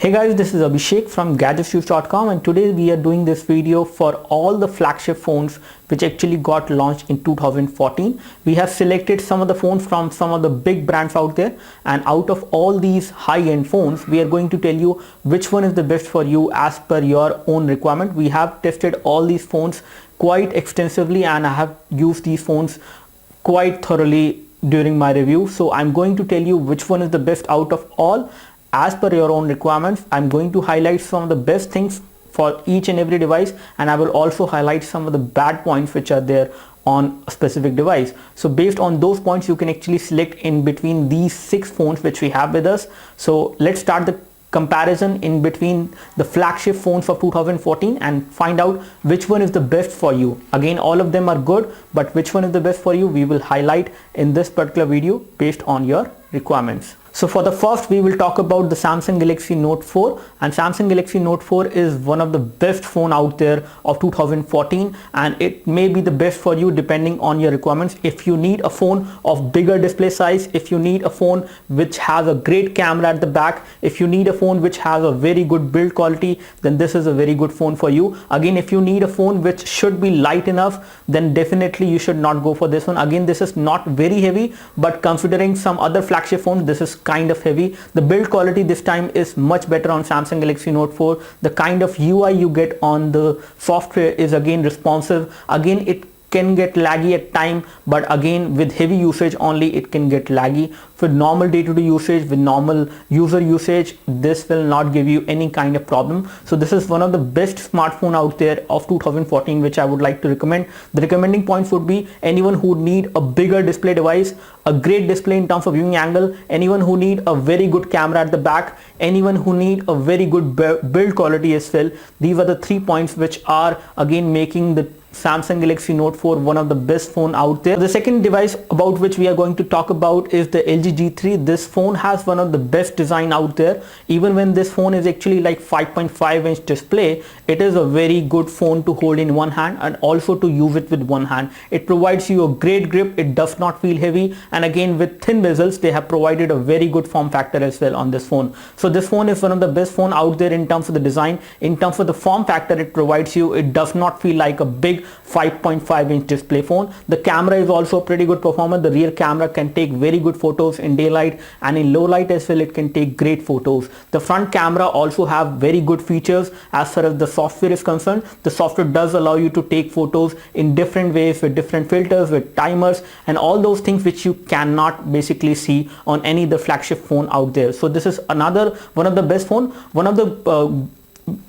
Hey guys, this is Abhishek from GadgetShoes.com, and today we are doing this video for all the flagship phones which actually got launched in 2014. We have selected some of the phones from some of the big brands out there, and out of all these high-end phones, we are going to tell you which one is the best for you as per your own requirement. We have tested all these phones quite extensively and I have used these phones quite thoroughly during my review. So I'm going to tell you which one is the best out of all as per your own requirements. I'm going to highlight some of the best things for each and every device, and I will also highlight some of the bad points which are there on a specific device. So based on those points, you can actually select in between these 6 phones which we have with us. So let's start the comparison in between the flagship phones of 2014 and find out which one is the best for you. Again, all of them are good, but which one is the best for you, we will highlight in this particular video based on your requirements. So for the first, we will talk about the Samsung Galaxy Note 4, and Samsung Galaxy Note 4 is one of the best phone out there of 2014, and it may be the best for you depending on your requirements. If you need a phone of bigger display size, if you need a phone which has a great camera at the back, if you need a phone which has a very good build quality, then this is a very good phone for you. Again, if you need a phone which should be light enough, then definitely you should not go for this one. Again, this is not very heavy, but considering some other flagship phones, this is kind of heavy. The build quality this time is much better on Samsung Galaxy Note 4. The kind of UI you get on the software is again responsive. Again, it can get laggy at time, but again with heavy usage only it can get laggy. For normal day-to-day usage, with normal user usage, this will not give you any kind of problem. So this is one of the best smartphone out there of 2014 which I would like to recommend. The recommending points would be anyone who need a bigger display device, a great display in terms of viewing angle, anyone who need a very good camera at the back, anyone who need a very good build quality as well. These are the 3 points which are again making the Samsung Galaxy Note 4 one of the best phone out there. The second device about which we are going to talk about is the LG G3. This phone has one of the best design out there. Even when this phone is actually like 5.5-inch display, it is a very good phone to hold in one hand and also to use it with one hand. It provides you a great grip. It does not feel heavy, and again with thin bezels, they have provided a very good form factor as well on this phone. So this phone is one of the best phone out there in terms of the design. In terms of the form factor it provides you, it does not feel like a big 5.5-inch display phone. The camera is also pretty good performance. The rear camera can take very good photos in daylight, and in low light as well it can take great photos. The front camera also have very good features as far as the software is concerned. The software does allow you to take photos in different ways with different filters, with timers, and all those things which you cannot basically see on any of the flagship phone out there. So this is another one of the best phone. One of the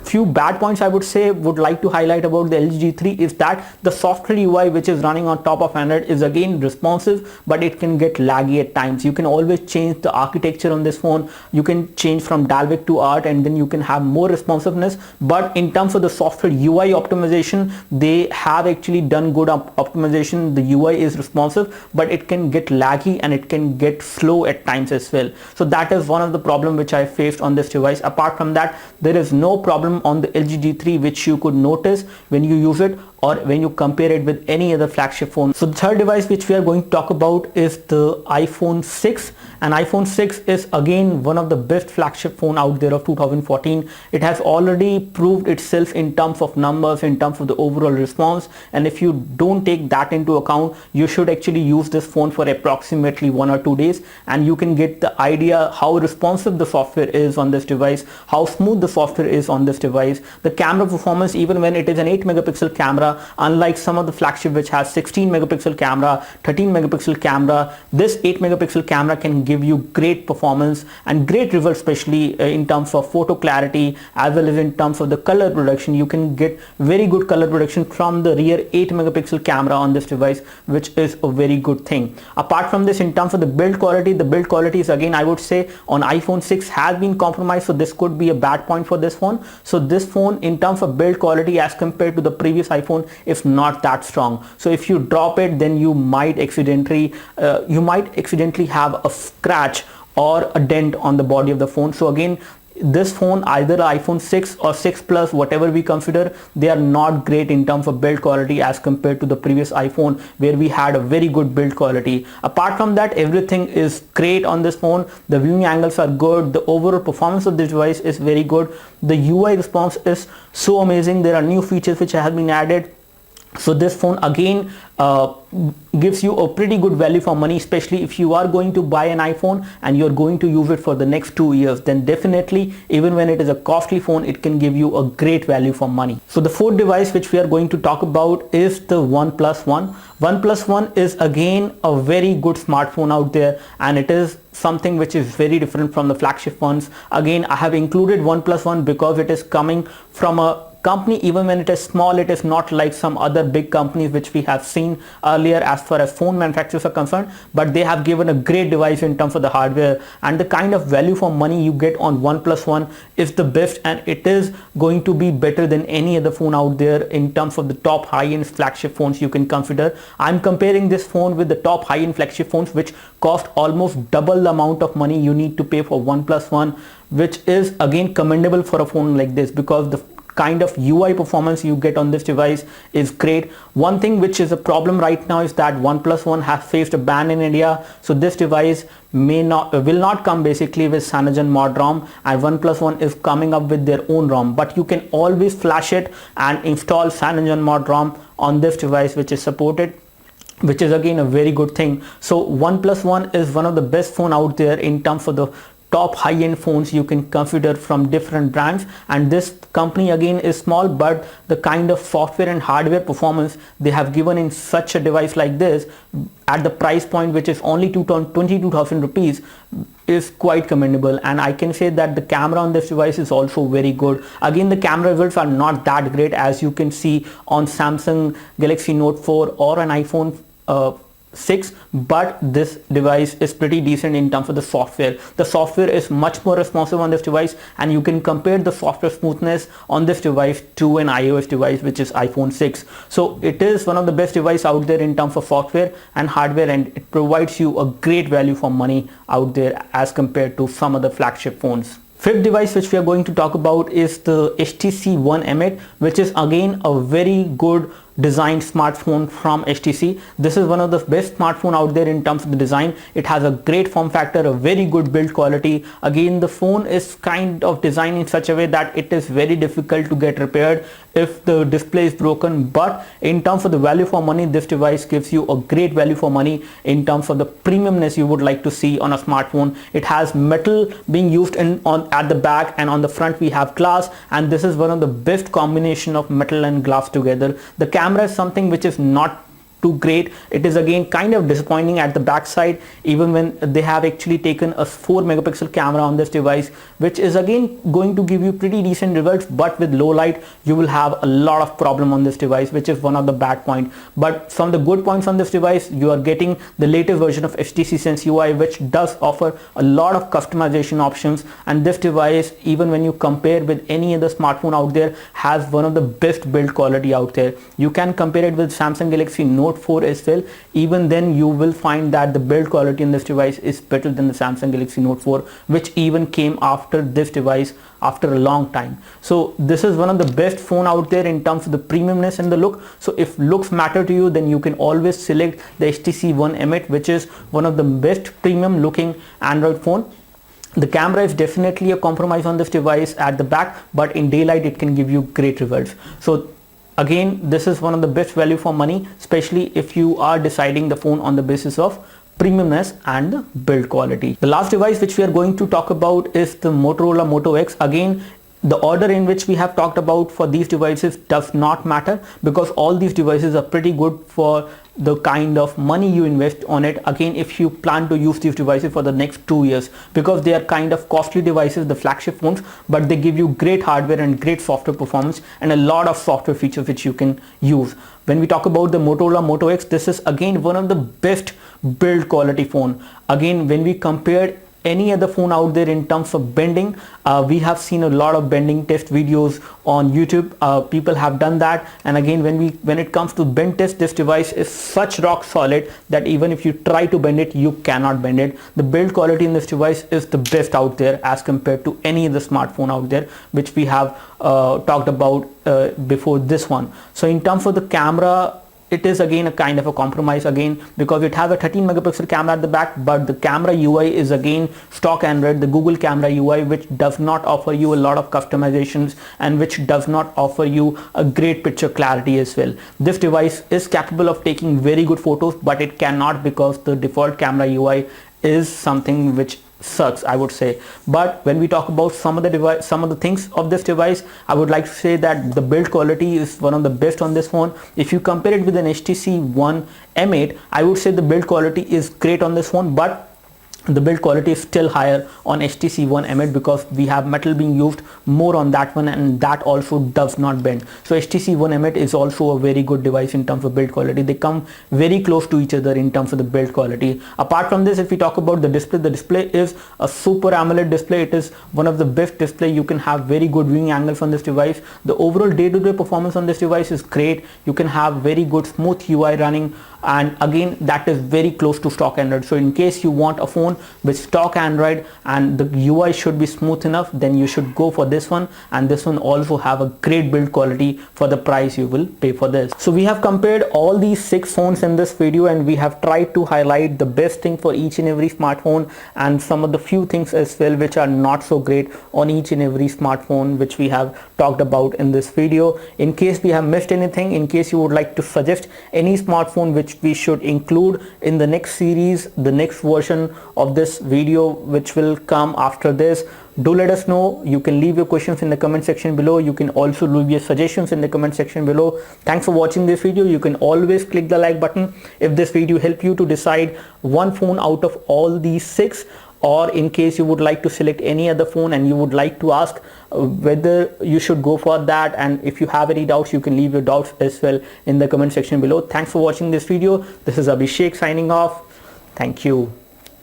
few bad points I would say would like to highlight about the LG G3 is that the software UI which is running on top of Android is again responsive, but it can get laggy at times. You can always change the architecture on this phone. You can change from Dalvik to Art, and then you can have more responsiveness. But in terms of the software UI optimization, they have actually done good optimization. The UI is responsive, but it can get laggy and it can get slow at times as well. So that is one of the problem which I faced on this device. Apart from that, there is no problem on the LG G3 which you could notice when you use it or when you compare it with any other flagship phone. So the third device which we are going to talk about is the iPhone 6, and iPhone 6 is again one of the best flagship phone out there of 2014. It has already proved itself in terms of numbers, in terms of the overall response, and if you don't take that into account, you should actually use this phone for approximately 1 or 2 days, and you can get the idea how responsive the software is on this device, how smooth the software is on this device. The camera performance, even when it is an 8-megapixel camera, unlike some of the flagship which has 16-megapixel camera, 13-megapixel camera, this 8-megapixel camera can give you great performance and great results, especially in terms of photo clarity as well as in terms of the color production. You can get very good color production from the rear 8-megapixel camera on this device, which is a very good thing. Apart from this, in terms of the build quality, is again I would say on iPhone 6 has been compromised, so this could be a bad point for this phone. So this phone in terms of build quality as compared to the previous iPhone is not that strong. So if you drop it, then you might accidentally have a scratch or a dent on the body of the phone. So again, this phone, either iPhone 6 or 6 Plus, whatever we consider, they are not great in terms of build quality as compared to the previous iPhone where we had a very good build quality. Apart from that, everything is great on this phone. The viewing angles are good. The overall performance of this device is very good. The UI response is so amazing. There are new features which have been added. So this phone again gives you a pretty good value for money, especially if you are going to buy an iPhone and you're going to use it for the next 2 years. Then definitely, even when it is a costly phone, it can give you a great value for money. So the fourth device which we are going to talk about is the OnePlus One. OnePlus One is again a very good smartphone out there, and it is something which is very different from the flagship phones. Again, I have included OnePlus One because it is coming from a company, even when it is small, it is not like some other big companies which we have seen earlier as far as phone manufacturers are concerned, but they have given a great device in terms of the hardware, and the kind of value for money you get on OnePlus One is the best, and it is going to be better than any other phone out there in terms of the top high-end flagship phones you can consider. I'm comparing this phone with the top high-end flagship phones which cost almost double the amount of money you need to pay for OnePlus One, which is again commendable for a phone like this because the kind of UI performance you get on this device is great. One thing which is a problem right now is that OnePlus One has faced a ban in India, so this device will not come basically with Cyanogen Mod ROM, and OnePlus One is coming up with their own ROM, but you can always flash it and install Cyanogen Mod ROM on this device which is supported, which is again a very good thing. So OnePlus One is one of the best phone out there in terms of the top high-end phones you can consider from different brands, and this company again is small, but the kind of software and hardware performance they have given in such a device like this at the price point which is only 22,000 rupees is quite commendable. And I can say that the camera on this device is also very good. Again, the camera results are not that great as you can see on Samsung Galaxy Note 4 or an iPhone 6, but this device is pretty decent in terms of the software. The software is much more responsive on this device, and you can compare the software smoothness on this device to an iOS device which is iPhone 6. So it is one of the best devices out there in terms of software and hardware, and it provides you a great value for money out there as compared to some other flagship phones. Fifth device which we are going to talk about is the HTC One M8, which is again a very good designed smartphone from HTC. This is one of the best smartphone out there in terms of the design. It has a great form factor, a very good build quality. Again, the phone is kind of designed in such a way that it is very difficult to get repaired if the display is broken, but in terms of the value for money, this device gives you a great value for money in terms of the premiumness you would like to see on a smartphone. It has metal being used at the back, and on the front we have glass, and this is one of the best combination of metal and glass together. The camera is something which is not too great. It is again kind of disappointing at the back side, even when they have actually taken a 4 megapixel camera on this device, which is again going to give you pretty decent results, but with low light you will have a lot of problem on this device, which is one of the bad point. But from the good points on this device, you are getting the latest version of HTC Sense UI, which does offer a lot of customization options, and this device, even when you compare with any other smartphone out there, has one of the best build quality out there. You can compare it with Samsung Galaxy Note 4 as well. Even then you will find that the build quality in this device is better than the Samsung Galaxy Note 4, which even came after this device after a long time. So this is one of the best phone out there in terms of the premiumness and the look. So if looks matter to you, then you can always select the HTC One M8, which is one of the best premium looking Android phone. The camera is definitely a compromise on this device at the back, but in daylight it can give you great results. So again, this is one of the best value for money, especially if you are deciding the phone on the basis of premiumness and the build quality. The last device which we are going to talk about is the Motorola Moto X. Again, the order in which we have talked about for these devices does not matter, because all these devices are pretty good for the kind of money you invest on it. Again, if you plan to use these devices for the next 2 years, because they are kind of costly devices, the flagship phones, but they give you great hardware and great software performance and a lot of software features which you can use. When we talk about the Motorola Moto X, this is again one of the best build quality phone. Again, when we compare any other phone out there in terms of bending. We have seen a lot of bending test videos on YouTube. People have done that, and again, when it comes to bend test, this device is such rock solid that even if you try to bend it, you cannot bend it. The build quality in this device is the best out there as compared to any other smartphone out there which we have talked about before this one. So in terms of the camera, it is again a kind of a compromise again, because it has a 13 megapixel camera at the back, but the camera UI is again stock Android, the Google camera UI, which does not offer you a lot of customizations and which does not offer you a great picture clarity as well. This device is capable of taking very good photos, but it cannot, because the default camera UI is something which sucks, I would say. But when we talk about some of the things of this device, I would like to say that the build quality is one of the best on this phone. If you compare it with an HTC One M8, I would say the build quality is great on this phone, but the build quality is still higher on HTC One M8 because we have metal being used more on that one, and that also does not bend. So HTC One M8 is also a very good device in terms of build quality. They come very close to each other in terms of the build quality. Apart from this, if we talk about the display is a Super AMOLED display. It is one of the best display. You can have very good viewing angles on this device. The overall day-to-day performance on this device is great. You can have very good smooth UI running, and again, that is very close to stock Android. So in case you want a phone with stock Android and the UI should be smooth enough, then you should go for this one, and this one also have a great build quality for the price you will pay for this. So we have compared all these 6 phones in this video, and we have tried to highlight the best thing for each and every smartphone and some of the few things as well which are not so great on each and every smartphone which we have talked about in this video. In case we have missed anything, in case you would like to suggest any smartphone which we should include in the next series, the next version of this video which will come after this, do let us know. You can leave your questions in the comment section below. You can also leave your suggestions in the comment section below. Thanks for watching this video. You can always click the like button if this video helped you to decide one phone out of all these 6, or in case you would like to select any other phone and you would like to ask whether you should go for that, and if you have any doubts, you can leave your doubts as well in the comment section below. Thanks for watching this video. This is Abhishek signing off. Thank you.